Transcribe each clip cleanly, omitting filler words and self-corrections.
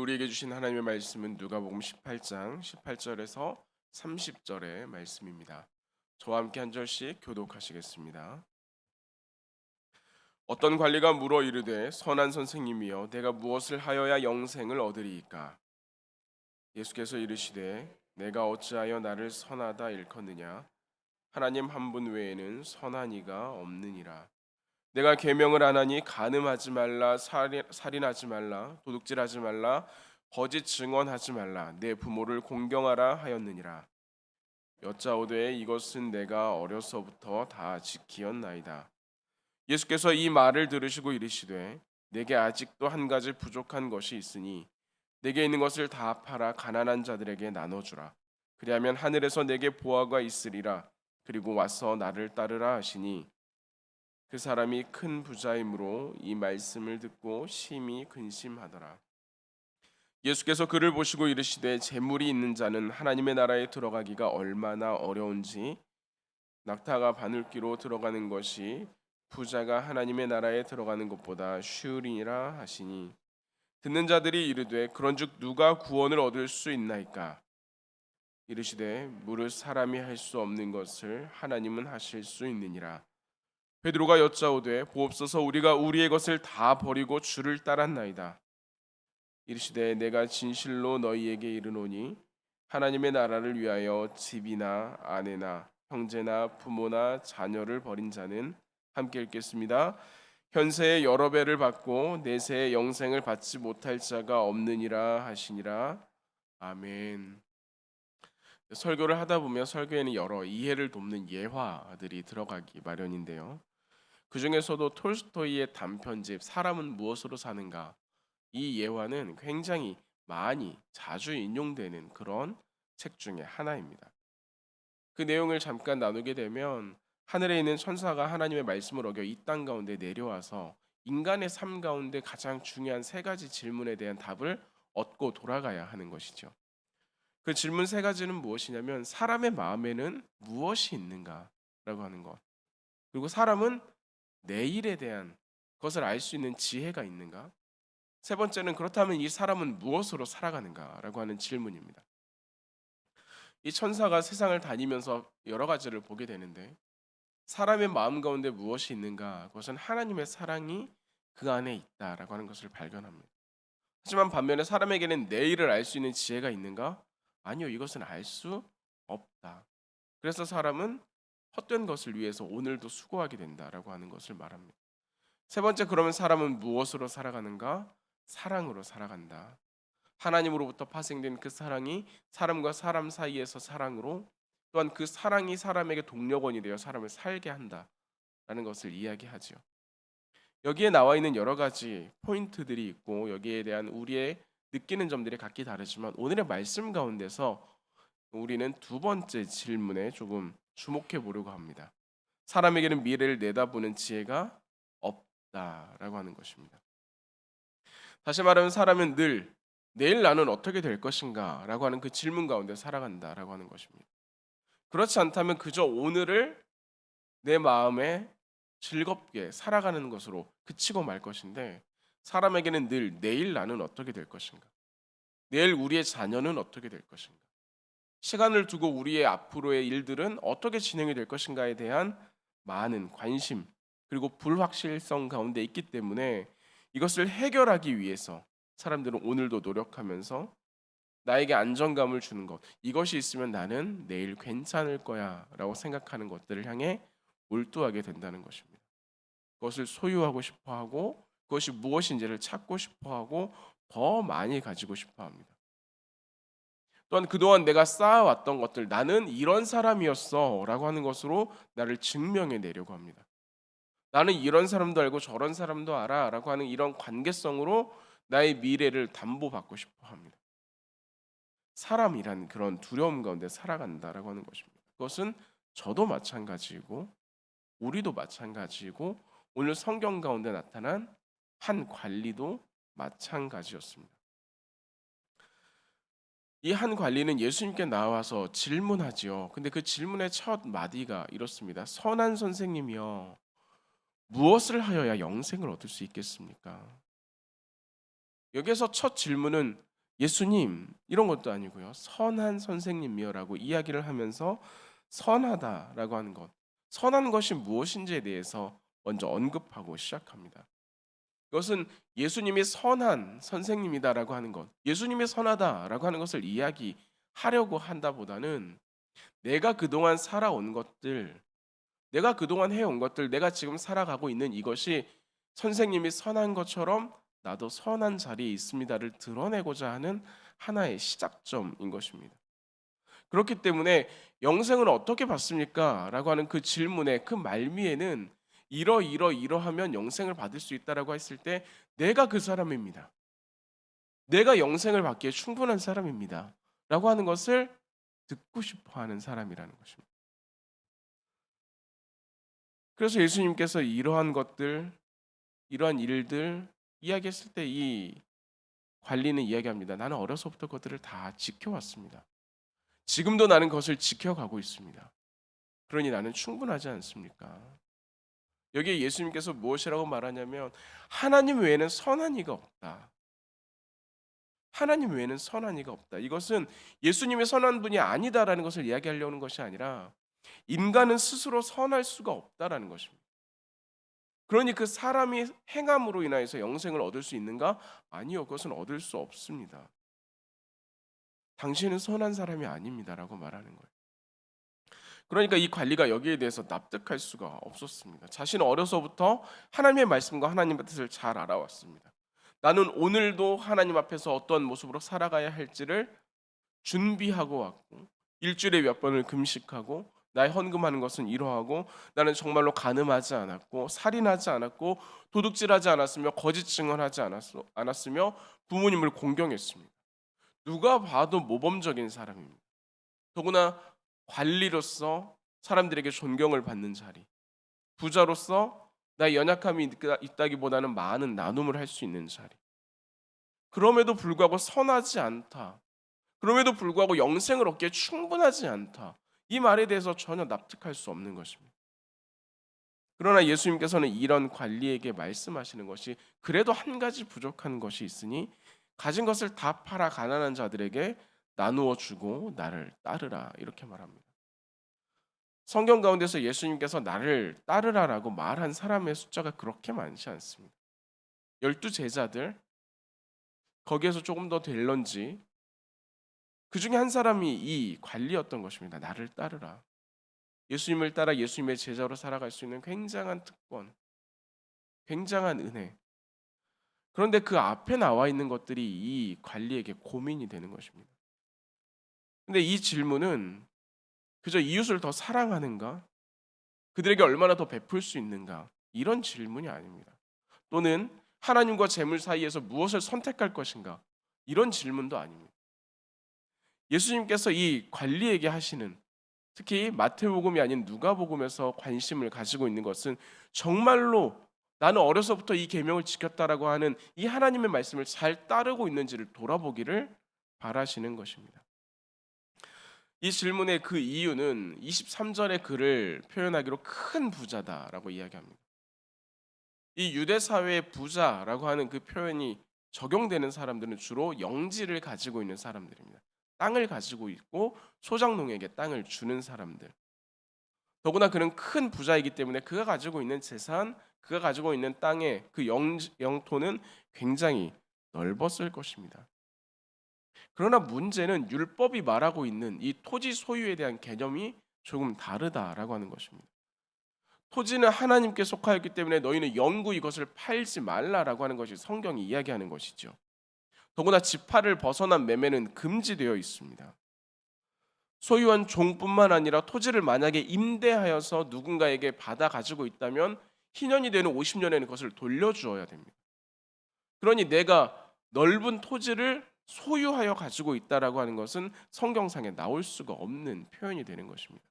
우리에게 주신 하나님의 말씀은 누가복음 18장 18절에서 30절의 말씀입니다. 저와 함께 한 절씩 교독하시겠습니다. 어떤 관리가 물어 이르되 선한 선생님이여 내가 무엇을 하여야 영생을 얻으리이까? 예수께서 이르시되 내가 어찌하여 나를 선하다 일컫느냐? 하나님 한 분 외에는 선한 이가 없느니라. 내가 계명을 안 하니 간음하지 말라, 살인하지 말라, 도둑질하지 말라, 거짓 증언하지 말라, 내 부모를 공경하라 하였느니라. 여짜오되 이것은 내가 어려서부터 다 지키었나이다. 예수께서 이 말을 들으시고 이르시되 내게 아직도 한 가지 부족한 것이 있으니 내게 있는 것을 다 팔아 가난한 자들에게 나눠주라. 그리하면 하늘에서 내게 보화가 있으리라. 그리고 와서 나를 따르라 하시니 그 사람이 큰 부자이므로 이 말씀을 듣고 심히 근심하더라. 예수께서 그를 보시고 이르시되 재물이 있는 자는 하나님의 나라에 들어가기가 얼마나 어려운지 낙타가 바늘귀로 들어가는 것이 부자가 하나님의 나라에 들어가는 것보다 쉬우리니라 하시니 듣는 자들이 이르되 그런즉 누가 구원을 얻을 수 있나이까? 이르시되 무릇 사람이 할 수 없는 것을 하나님은 하실 수 있느니라. 베드로가 여짜오되 보옵소서 우리가 우리의 것을 다 버리고 주를 따랐나이다. 이르시되 내가 진실로 너희에게 이르노니 하나님의 나라를 위하여 집이나 아내나 형제나 부모나 자녀를 버린 자는 함께 읽겠습니다. 현세의 여러 배를 받고 내세의 영생을 받지 못할 자가 없느니라 하시니라. 아멘. 설교를 하다 보면 설교에는 여러 이해를 돕는 예화들이 들어가기 마련인데요. 그 중에서도 톨스토이의 단편집 사람은 무엇으로 사는가 이 예화는 굉장히 많이 자주 인용되는 그런 책 중에 하나입니다. 그 내용을 잠깐 나누게 되면 하늘에 있는 천사가 하나님의 말씀을 어겨 이 땅 가운데 내려와서 인간의 삶 가운데 가장 중요한 세 가지 질문에 대한 답을 얻고 돌아가야 하는 것이죠. 그 질문 세 가지는 무엇이냐면 사람의 마음에는 무엇이 있는가라고 하는 것, 그리고 사람은 내일에 대한 것을 알 수 있는 지혜가 있는가? 세 번째는 그렇다면 이 사람은 무엇으로 살아가는가라고 하는 질문입니다. 이 천사가 세상을 다니면서 여러 가지를 보게 되는데 사람의 마음 가운데 무엇이 있는가? 그것은 하나님의 사랑이 그 안에 있다라고 하는 것을 발견합니다. 하지만 반면에 사람에게는 내일을 알 수 있는 지혜가 있는가? 아니요, 이것은 알 수 없다. 그래서 사람은 헛된 것을 위해서 오늘도 수고하게 된다라고 하는 것을 말합니다. 세 번째, 그러면 사람은 무엇으로 살아가는가? 사랑으로 살아간다. 하나님으로부터 파생된 그 사랑이 사람과 사람 사이에서 사랑으로, 또한 그 사랑이 사람에게 동력원이 되어 사람을 살게 한다라는 것을 이야기하죠. 여기에 나와 있는 여러 가지 포인트들이 있고 여기에 대한 우리의 느끼는 점들이 각기 다르지만 오늘의 말씀 가운데서 우리는 두 번째 질문에 조금 주목해 보려고 합니다. 사람에게는 미래를 내다보는 지혜가 없다라고 하는 것입니다. 다시 말하면 사람은 늘 내일 나는 어떻게 될 것인가 라고 하는 그 질문 가운데 살아간다라고 하는 것입니다. 그렇지 않다면 그저 오늘을 내 마음에 즐겁게 살아가는 것으로 그치고 말 것인데, 사람에게는 늘 내일 나는 어떻게 될 것인가, 내일 우리의 자녀는 어떻게 될 것인가, 시간을 두고 우리의 앞으로의 일들은 어떻게 진행이 될 것인가에 대한 많은 관심 그리고 불확실성 가운데 있기 때문에 이것을 해결하기 위해서 사람들은 오늘도 노력하면서 나에게 안정감을 주는 것, 이것이 있으면 나는 내일 괜찮을 거야 라고 생각하는 것들을 향해 몰두하게 된다는 것입니다. 그것을 소유하고 싶어하고 그것이 무엇인지를 찾고 싶어하고 더 많이 가지고 싶어합니다. 또한 그동안 내가 쌓아왔던 것들, 나는 이런 사람이었어 라고 하는 것으로 나를 증명해 내려고 합니다. 나는 이런 사람도 알고 저런 사람도 알아 라고 하는 이런 관계성으로 나의 미래를 담보받고 싶어 합니다. 사람이란 그런 두려움 가운데 살아간다라고 하는 것입니다. 그것은 저도 마찬가지이고 우리도 마찬가지이고 오늘 성경 가운데 나타난 한 관리도 마찬가지였습니다. 이 한 관리는 예수님께 나와서 질문하지요. 근데 그 질문의 첫 마디가 이렇습니다. 선한 선생님이여, 무엇을 하여야 영생을 얻을 수 있겠습니까? 여기에서 첫 질문은 예수님 이런 것도 아니고요. 선한 선생님이여라고 이야기를 하면서 선하다라고 하는 것, 선한 것이 무엇인지에 대해서 먼저 언급하고 시작합니다. 그것은 예수님이 선한 선생님이다라고 하는 것, 예수님이 선하다라고 하는 것을 이야기하려고 한다보다는 내가 그동안 살아온 것들, 내가 그동안 해온 것들, 내가 지금 살아가고 있는 이것이 선생님이 선한 것처럼 나도 선한 자리에 있습니다를 드러내고자 하는 하나의 시작점인 것입니다. 그렇기 때문에 영생을 어떻게 받습니까? 라고 하는 그 질문의 그 말미에는 이러하면 영생을 받을 수 있다라고 했을 때 내가 그 사람입니다. 내가 영생을 받기에 충분한 사람입니다. 라고 하는 것을 듣고 싶어 하는 사람이라는 것입니다. 그래서 예수님께서 이러한 것들, 이러한 일들 이야기했을 때 이 관리는 이야기합니다. 나는 어려서부터 그것들을 다 지켜왔습니다. 지금도 나는 그것을 지켜가고 있습니다. 그러니 나는 충분하지 않습니까? 여기에 예수님께서 무엇이라고 말하냐면 하나님 외에는 선한 이가 없다. 하나님 외에는 선한 이가 없다. 이것은 예수님이 선한 분이 아니다라는 것을 이야기하려는 것이 아니라 인간은 스스로 선할 수가 없다라는 것입니다. 그러니 그 사람이 행함으로 인하여서 영생을 얻을 수 있는가? 아니요. 그것은 얻을 수 없습니다. 당신은 선한 사람이 아닙니다라고 말하는 거예요. 그러니까 이 관리가 여기에 대해서 납득할 수가 없었습니다. 자신은 어려서부터 하나님의 말씀과 하나님의 뜻을 잘 알아왔습니다. 나는 오늘도 하나님 앞에서 어떤 모습으로 살아가야 할지를 준비하고 왔고 일주일에 몇 번을 금식하고 나의 헌금하는 것은 이러하고 나는 정말로 간음하지 않았고 살인하지 않았고 도둑질하지 않았으며 거짓 증언하지 않았으며 부모님을 공경했습니다. 누가 봐도 모범적인 사람입니다. 더구나 관리로서 사람들에게 존경을 받는 자리, 부자로서 나의 연약함이 있다기보다는 많은 나눔을 할 수 있는 자리. 그럼에도 불구하고 선하지 않다. 그럼에도 불구하고 영생을 얻기에 충분하지 않다. 이 말에 대해서 전혀 납득할 수 없는 것입니다. 그러나 예수님께서는 이런 관리에게 말씀하시는 것이 그래도 한 가지 부족한 것이 있으니 가진 것을 다 팔아 가난한 자들에게 나누어 주고 나를 따르라 이렇게 말합니다. 성경 가운데서 예수님께서 나를 따르라라고 말한 사람의 숫자가 그렇게 많지 않습니다. 12 제자들 거기에서 조금 더 될런지 그 중에 한 사람이 이 관리였던 것입니다. 나를 따르라. 예수님을 따라 예수님의 제자로 살아갈 수 있는 굉장한 특권, 굉장한 은혜. 그런데 그 앞에 나와 있는 것들이 이 관리에게 고민이 되는 것입니다. 근데 이 질문은 그저 이웃을 더 사랑하는가? 그들에게 얼마나 더 베풀 수 있는가? 이런 질문이 아닙니다. 또는 하나님과 재물 사이에서 무엇을 선택할 것인가? 이런 질문도 아닙니다. 예수님께서 이 관리에게 하시는 특히 마태복음이 아닌 누가복음에서 관심을 가지고 있는 것은 정말로 나는 어려서부터 이 계명을 지켰다라고 하는 이 하나님의 말씀을 잘 따르고 있는지를 돌아보기를 바라시는 것입니다. 이 질문의 그 이유는 23절의 글을 표현하기로 큰 부자다라고 이야기합니다. 이 유대 사회의 부자라고 하는 그 표현이 적용되는 사람들은 주로 영지를 가지고 있는 사람들입니다. 땅을 가지고 있고 소작농에게 땅을 주는 사람들. 더구나 그는 큰 부자이기 때문에 그가 가지고 있는 재산, 그가 가지고 있는 땅의 그 영토는 굉장히 넓었을 것입니다. 그러나 문제는 율법이 말하고 있는 이 토지 소유에 대한 개념이 조금 다르다라고 하는 것입니다. 토지는 하나님께 속하였기 때문에 너희는 영구 이것을 팔지 말라라고 하는 것이 성경이 이야기하는 것이죠. 더구나 지파를 벗어난 매매는 금지되어 있습니다. 소유한 종뿐만 아니라 토지를 만약에 임대하여서 누군가에게 받아 가지고 있다면 희년이 되는 50년에는 그것을 돌려주어야 됩니다. 그러니 내가 넓은 토지를 소유하여 가지고 있다라고 하는 것은 성경상에 나올 수가 없는 표현이 되는 것입니다.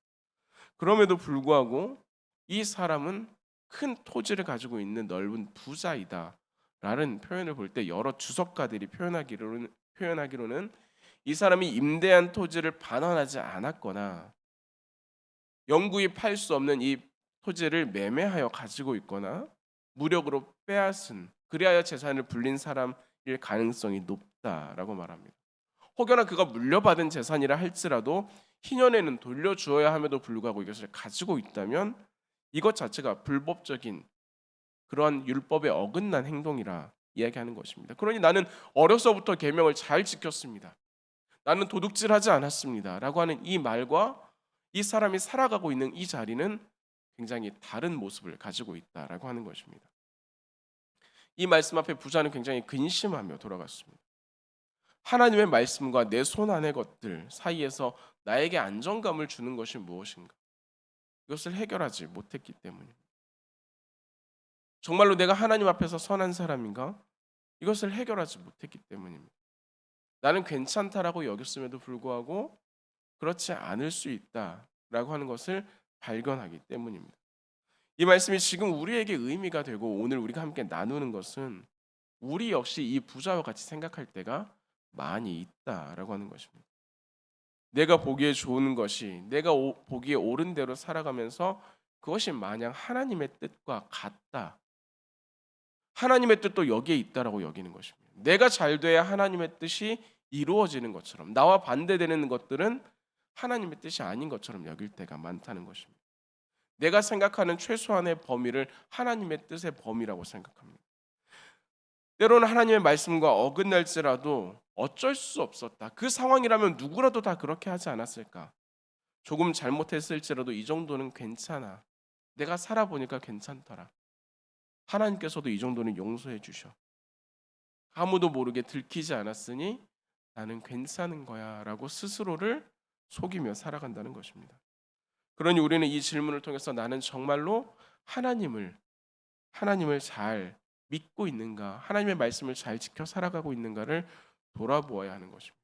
그럼에도 불구하고 이 사람은 큰 토지를 가지고 있는 넓은 부자이다라는 표현을 볼 때 여러 주석가들이 표현하기로는 이 사람이 임대한 토지를 반환하지 않았거나 영구히 팔 수 없는 이 토지를 매매하여 가지고 있거나 무력으로 빼앗은 그리하여 재산을 불린 사람일 가능성이 높다라고 말합니다. 혹여나 그가 물려받은 재산이라 할지라도 희년에는 돌려주어야 함에도 불구하고 이것을 가지고 있다면 이것 자체가 불법적인 그러한 율법에 어긋난 행동이라 이야기하는 것입니다. 그러니 나는 어려서부터 계명을 잘 지켰습니다. 나는 도둑질하지 않았습니다. 라고 하는 이 말과 이 사람이 살아가고 있는 이 자리는 굉장히 다른 모습을 가지고 있다라고 하는 것입니다. 이 말씀 앞에 부자는 굉장히 근심하며 돌아갔습니다. 하나님의 말씀과 내 손 안의 것들 사이에서 나에게 안정감을 주는 것이 무엇인가? 이것을 해결하지 못했기 때문입니다. 정말로 내가 하나님 앞에서 선한 사람인가? 이것을 해결하지 못했기 때문입니다. 나는 괜찮다라고 여겼음에도 불구하고 그렇지 않을 수 있다라고 하는 것을 발견하기 때문입니다. 이 말씀이 지금 우리에게 의미가 되고 오늘 우리가 함께 나누는 것은 우리 역시 이 부자와 같이 생각할 때가 많이 있다라고 하는 것입니다. 내가 보기에 좋은 것이 내가 보기에 옳은 대로 살아가면서 그것이 마냥 하나님의 뜻과 같다. 하나님의 뜻도 여기에 있다라고 여기는 것입니다. 내가 잘 돼야 하나님의 뜻이 이루어지는 것처럼 나와 반대되는 것들은 하나님의 뜻이 아닌 것처럼 여길 때가 많다는 것입니다. 내가 생각하는 최소한의 범위를 하나님의 뜻의 범위라고 생각합니다. 때로는 하나님의 말씀과 어긋날지라도 어쩔 수 없었다. 그 상황이라면 누구라도 다 그렇게 하지 않았을까? 조금 잘못했을지라도 이 정도는 괜찮아. 내가 살아보니까 괜찮더라. 하나님께서도 이 정도는 용서해 주셔. 아무도 모르게 들키지 않았으니 나는 괜찮은 거야 라고 스스로를 속이며 살아간다는 것입니다. 그러니 우리는 이 질문을 통해서 나는 정말로 하나님을 잘 믿고 있는가, 하나님의 말씀을 잘 지켜 살아가고 있는가를 돌아보아야 하는 것입니다.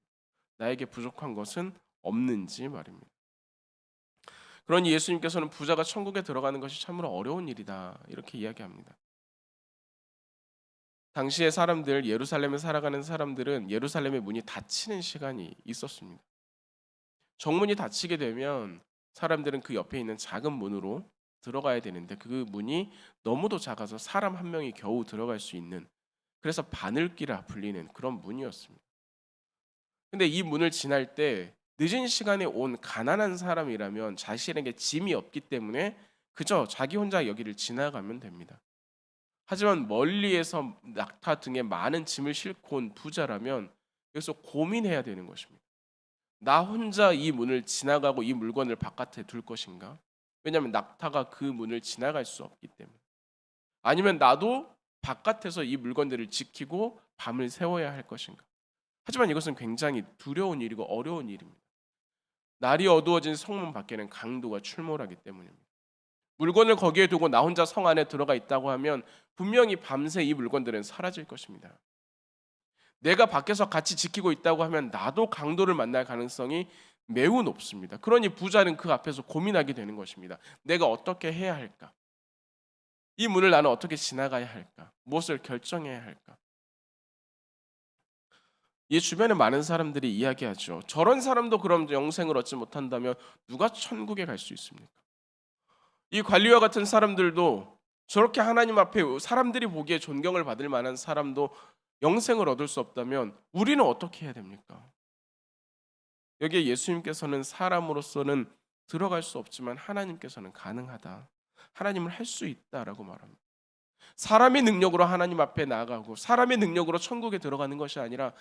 나에게 부족한 것은 없는지 말입니다. 그러니 예수님께서는 부자가 천국에 들어가는 것이 참으로 어려운 일이다 이렇게 이야기합니다. 당시의 사람들, 예루살렘에 살아가는 사람들은 예루살렘의 문이 닫히는 시간이 있었습니다. 정문이 닫히게 되면 사람들은 그 옆에 있는 작은 문으로 들어가야 되는데 그 문이 너무도 작아서 사람 한 명이 겨우 들어갈 수 있는, 그래서 바늘귀라 불리는 그런 문이었습니다. 근데 이 문을 지날 때 늦은 시간에 온 가난한 사람이라면 자신에게 짐이 없기 때문에 그저 자기 혼자 여기를 지나가면 됩니다. 하지만 멀리에서 낙타 등에 많은 짐을 싣고 온 부자라면 여기서 고민해야 되는 것입니다. 나 혼자 이 문을 지나가고 이 물건을 바깥에 둘 것인가? 왜냐하면 낙타가 그 문을 지나갈 수 없기 때문에. 아니면 나도 바깥에서 이 물건들을 지키고 밤을 새워야 할 것인가? 하지만 이것은 굉장히 두려운 일이고 어려운 일입니다. 날이 어두워진 성문 밖에는 강도가 출몰하기 때문입니다. 물건을 거기에 두고 나 혼자 성 안에 들어가 있다고 하면 분명히 밤새 이 물건들은 사라질 것입니다. 내가 밖에서 같이 지키고 있다고 하면 나도 강도를 만날 가능성이 매우 높습니다. 그러니 부자는 그 앞에서 고민하게 되는 것입니다. 내가 어떻게 해야 할까? 이 문을 나는 어떻게 지나가야 할까? 무엇을 결정해야 할까? 이 주변에 많은 사람들이 이야기하죠. 저런 사람도 그럼 영생을 얻지 못한다면 누가 천국에 갈 수 있습니까? 이 관리와 같은 사람들도 저렇게 하나님 앞에 사람들이 보기에 존경을 받을 만한 사람도 영생을 얻을 수 없다면 우리는 어떻게 해야 됩니까? 여기에 예수님께서는 사람으로서는 들어갈 수 없지만 하나님께서는 가능하다. 하나님을 할 수 있다라고 말합니다. 사람의 능력으로 하나님 앞에 나아가고 사람의 능력으로 천국에 들어가는 것이 아니라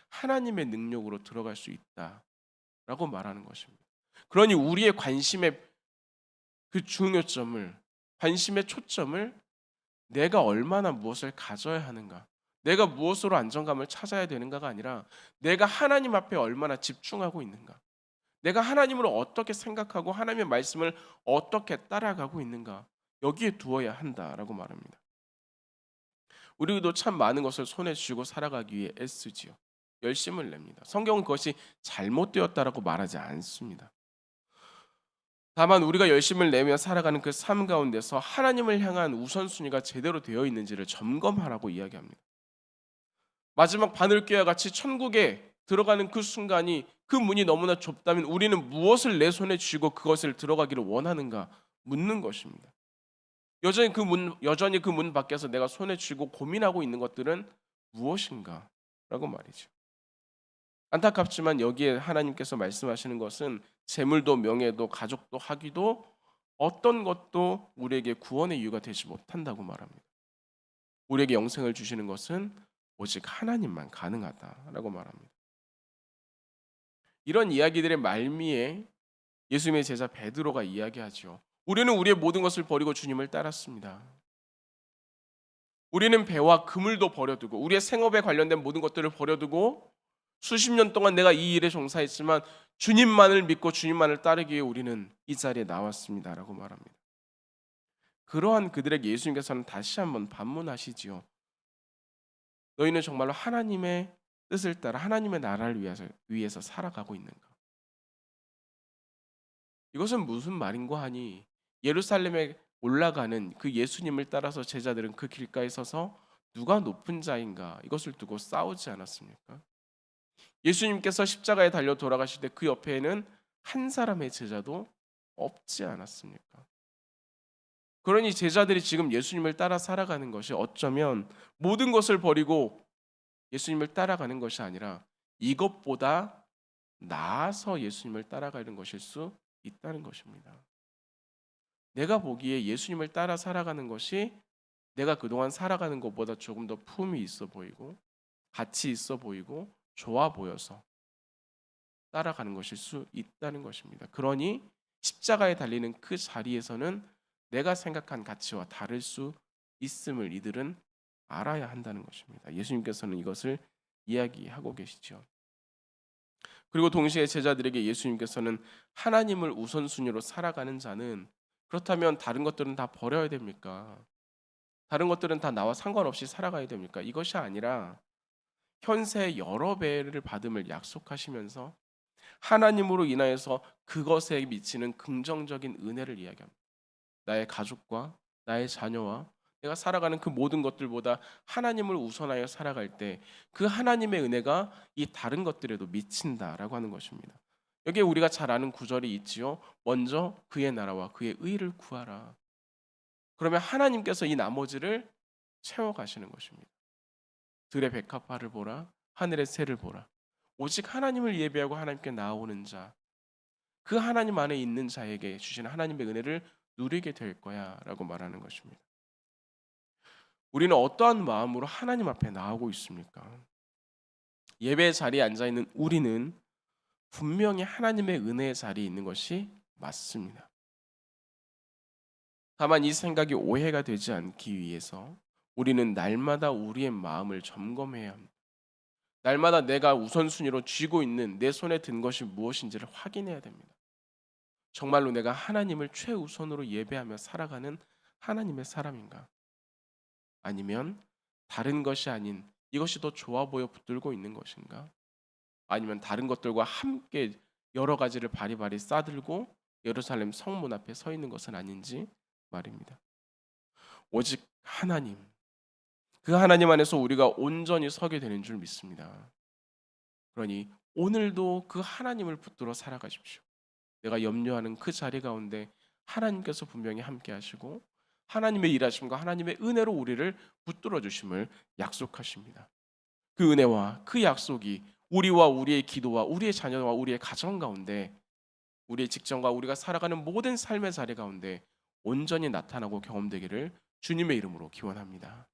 하나님의 능력으로 들어갈 수 있다라고 말하는 것입니다. 그러니 우리의 관심의 그 중요점을, 관심의 초점을 내가 얼마나 무엇을 가져야 하는가, 내가 무엇으로 안정감을 찾아야 되는가가 아니라 내가 하나님 앞에 얼마나 집중하고 있는가, 내가 하나님을 어떻게 생각하고 하나님의 말씀을 어떻게 따라가고 있는가, 여기에 두어야 한다라고 말합니다. 우리도 참 많은 것을 손에 쥐고 살아가기 위해 애쓰지요. 열심을 냅니다. 성경은 그것이 잘못되었다라고 말하지 않습니다. 다만 우리가 열심을 내며 살아가는 그 삶 가운데서 하나님을 향한 우선순위가 제대로 되어 있는지를 점검하라고 이야기합니다. 마지막 바늘귀와 같이 천국에 들어가는 그 순간이 그 문이 너무나 좁다면 우리는 무엇을 내 손에 쥐고 그것을 들어가기를 원하는가 묻는 것입니다. 여전히 그 문 밖에서 내가 손에 쥐고 고민하고 있는 것들은 무엇인가? 라고 말이죠. 안타깝지만 여기에 하나님께서 말씀하시는 것은 재물도 명예도 가족도 학위도 어떤 것도 우리에게 구원의 이유가 되지 못한다고 말합니다. 우리에게 영생을 주시는 것은 오직 하나님만 가능하다라고 말합니다. 이런 이야기들의 말미에 예수님의 제자 베드로가 이야기하죠. 우리는 우리의 모든 것을 버리고 주님을 따랐습니다. 우리는 배와 그물도 버려두고 우리의 생업에 관련된 모든 것들을 버려두고 수십 년 동안 내가 이 일에 종사했지만 주님만을 믿고 주님만을 따르기 위해 우리는 이 자리에 나왔습니다라고 말합니다. 그러한 그들에게 예수님께서는 다시 한번 반문하시지요. 너희는 정말로 하나님의 뜻을 따라 하나님의 나라를 위해서 살아가고 있는가? 이것은 무슨 말인가 하니 예루살렘에 올라가는 그 예수님을 따라서 제자들은 그 길가에 서서 누가 높은 자인가 이것을 두고 싸우지 않았습니까? 예수님께서 십자가에 달려 돌아가실 때 그 옆에는 한 사람의 제자도 없지 않았습니까? 그러니 제자들이 지금 예수님을 따라 살아가는 것이 어쩌면 모든 것을 버리고 예수님을 따라가는 것이 아니라 이것보다 나아서 예수님을 따라가는 것일 수 있다는 것입니다. 내가 보기에 예수님을 따라 살아가는 것이 내가 그동안 살아가는 것보다 조금 더 품이 있어 보이고 가치 있어 보이고 좋아 보여서 따라가는 것일 수 있다는 것입니다. 그러니 십자가에 달리는 그 자리에서는 내가 생각한 가치와 다를 수 있음을 이들은 알아야 한다는 것입니다. 예수님께서는 이것을 이야기하고 계시죠. 그리고 동시에 제자들에게 예수님께서는 하나님을 우선순위로 살아가는 자는 그렇다면 다른 것들은 다 버려야 됩니까? 다른 것들은 다 나와 상관없이 살아가야 됩니까? 이것이 아니라 현세 여러 배를 받음을 약속하시면서 하나님으로 인하여서 그것에 미치는 긍정적인 은혜를 이야기합니다. 나의 가족과 나의 자녀와 내가 살아가는 그 모든 것들보다 하나님을 우선하여 살아갈 때 그 하나님의 은혜가 이 다른 것들에도 미친다라고 하는 것입니다. 여기에 우리가 잘 아는 구절이 있지요. 먼저 그의 나라와 그의 의를 구하라. 그러면 하나님께서 이 나머지를 채워가시는 것입니다. 들의 백합화를 보라, 하늘의 새를 보라. 오직 하나님을 예배하고 하나님께 나아오는 자, 그 하나님 안에 있는 자에게 주시는 하나님의 은혜를 누리게 될 거야라고 말하는 것입니다. 우리는 어떠한 마음으로 하나님 앞에 나아오고 있습니까? 예배 자리에 앉아 있는 우리는 분명히 하나님의 은혜의 자리에 있는 것이 맞습니다. 다만 이 생각이 오해가 되지 않기 위해서 우리는 날마다 우리의 마음을 점검해야 합니다. 날마다 내가 우선순위로 쥐고 있는 내 손에 든 것이 무엇인지를 확인해야 됩니다. 정말로 내가 하나님을 최우선으로 예배하며 살아가는 하나님의 사람인가? 아니면 다른 것이 아닌 이것이 더 좋아 보여 붙들고 있는 것인가? 아니면 다른 것들과 함께 여러 가지를 바리바리 싸들고 예루살렘 성문 앞에 서 있는 것은 아닌지 말입니다. 오직 하나님, 그 하나님 안에서 우리가 온전히 서게 되는 줄 믿습니다. 그러니 오늘도 그 하나님을 붙들어 살아가십시오. 내가 염려하는 그 자리 가운데 하나님께서 분명히 함께 하시고 하나님의 일하심과 하나님의 은혜로 우리를 붙들어 주심을 약속하십니다. 그 은혜와 그 약속이 우리와 우리의 기도와 우리의 자녀와 우리의 가정 가운데 우리의 직장과 우리가 살아가는 모든 삶의 자리 가운데 온전히 나타나고 경험되기를 주님의 이름으로 기원합니다.